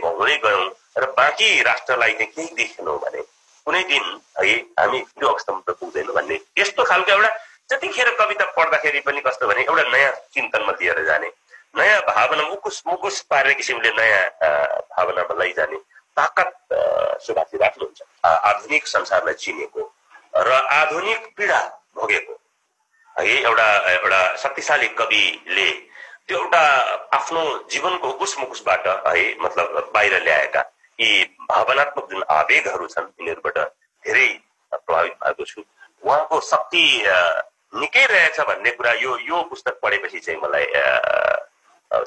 हुँदै गयौं र बाँकी राष्ट्रलाई चाहिँ केही देखेनौं भने कुनै दिन है हामी त्यो अवस्थामा त पुग्दैनौँ भन्ने यस्तो खालको एउटा जतिखेर कविता पढ्दाखेरि पनि कस्तो भने एउटा नयाँ चिन्तनमा लिएर जाने, नयाँ भावना मुकुस पार्ने किसिमले नयाँ भावनामा लैजाने ताकत सुभाषजी राख्नुहुन्छ। आधुनिक संसारलाई चिनेको र आधुनिक पीडा भोगेको है एउटा शक्तिशाली कविले त्यो एउटा आफ्नो जीवनको मुकुसबाट है मतलब बाहिर ल्याएका यी भावनात्मक जुन आवेगहरू छन् यिनीहरूबाट धेरै प्रभावित भएको छु। उहाँको शक्ति निकै रहेछ भन्ने कुरा यो पुस्तक पढेपछि चाहिँ मलाई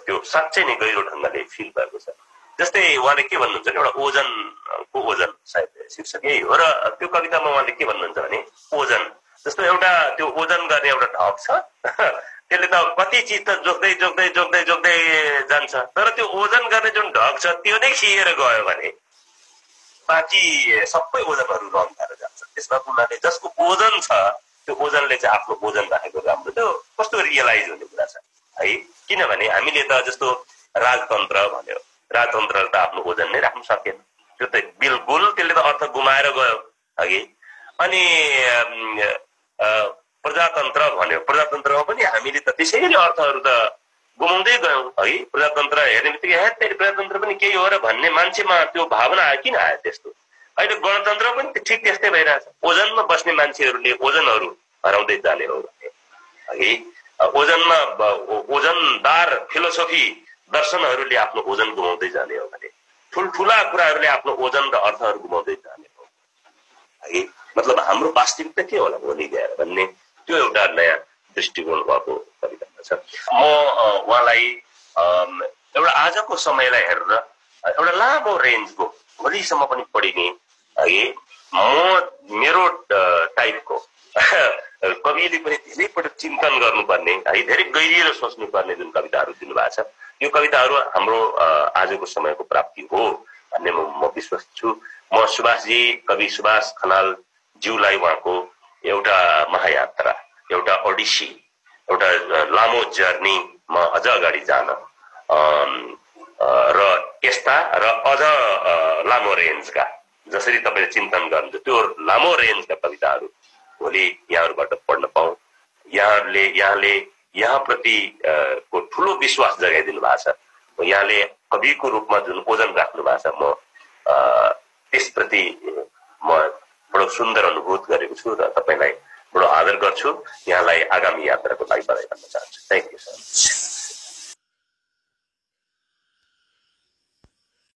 त्यो साँच्चै नै गहिरो ढङ्गले फिल भएको छ। जस्तै उहाँले के भन्नुहुन्छ भने एउटा ओजनको ओजन सायद शीर्षक यही हो र त्यो कवितामा उहाँले के भन्नुहुन्छ भने ओजन जस्तो एउटा त्यो ओजन गर्ने एउटा ढक छ त्यसले त कति चिज त जोख्दै जोख्दै जोख्दै जोख्दै जान्छ, तर त्यो ओजन गर्ने जुन ढक छ त्यो नै खिएर गयो भने बाँकी सबै ओजनहरू रङ भएर जान्छ। त्यसमा उनीहरूले जसको ओजन छ त्यो ओजनले चाहिँ आफ्नो ओजन राखेको राम्रो, त्यो कस्तो रियलाइज हुने कुरा छ है। किनभने हामीले त जस्तो राजतन्त्र भन्यो, राजतन्त्रले त आफ्नो ओजन नै राख्नु सकेन, त्यो त बिल्कुल त्यसले त अर्थ गुमाएर गयो है। अनि प्रजातन्त्र भन्यो, प्रजातन्त्रमा पनि हामीले त त्यसै गरी अर्थहरू त गुमाउँदै गयौँ है। प्रजातन्त्र हेर्ने बित्तिकै प्रजातन्त्र पनि केही हो र भन्ने मान्छेमा त्यो भावना आयो, किन आयो त्यस्तो? अहिले गणतन्त्र पनि ठिक त्यस्तै भइरहेछ। ओजनमा बस्ने मान्छेहरूले ओजनहरू हराउँदै जाने हो भने है, ओजनमा ओजनदार फिलोसोफी दर्शनहरूले आफ्नो ओजन गुमाउँदै जाने हो भने, ठुल्ठुला कुराहरूले आफ्नो ओजन र अर्थहरू गुमाउँदै जाने हो है। मतलब हाम्रो वास्तविकता के होला भोलि गएर भन्ने त्यो एउटा नयाँ दृष्टिकोण भएको कवितामा छ। म उहाँलाई एउटा आजको समयलाई हेरेर एउटा लामो रेन्जको भोलिसम्म पनि पढिने है मेरो टाइपको कविले पनि धेरै पटक चिन्तन गर्नुपर्ने है, धेरै गहिरो सोच्नुपर्ने जुन कविताहरू दिनुभएको छ, यो कविताहरू हाम्रो आजको समयको प्राप्ति हो भन्ने म विश्वास छु। म सुभाषजी, कवि सुभाष खनाल ज्यूलाई उहाँको एउटा महायात्रा, एउटा ओडिसी, एउटा लामो जर्नीमा अझ अगाडि जान र यस्ता र अझ लामो रेन्जका जसरी तपाईँले चिन्तन गर्नुहुन्छ त्यो लामो रेन्जका कविताहरू भोलि यहाँहरूबाट पढ्न पाऊँ। यहाँले यहाँप्रति को ठुलो विश्वास जगाइदिनु भएको छ। यहाँले कविको रूपमा जुन ओजन राख्नु भएको छ, म त्यसप्रति म बडो सुन्दर अनुभूत गरेको छु र तपाईँलाई बडो आदर गर्छु। यहाँलाई आगामी यात्राको लागि बधाई भन्न चाहन्छु। Thank you sir.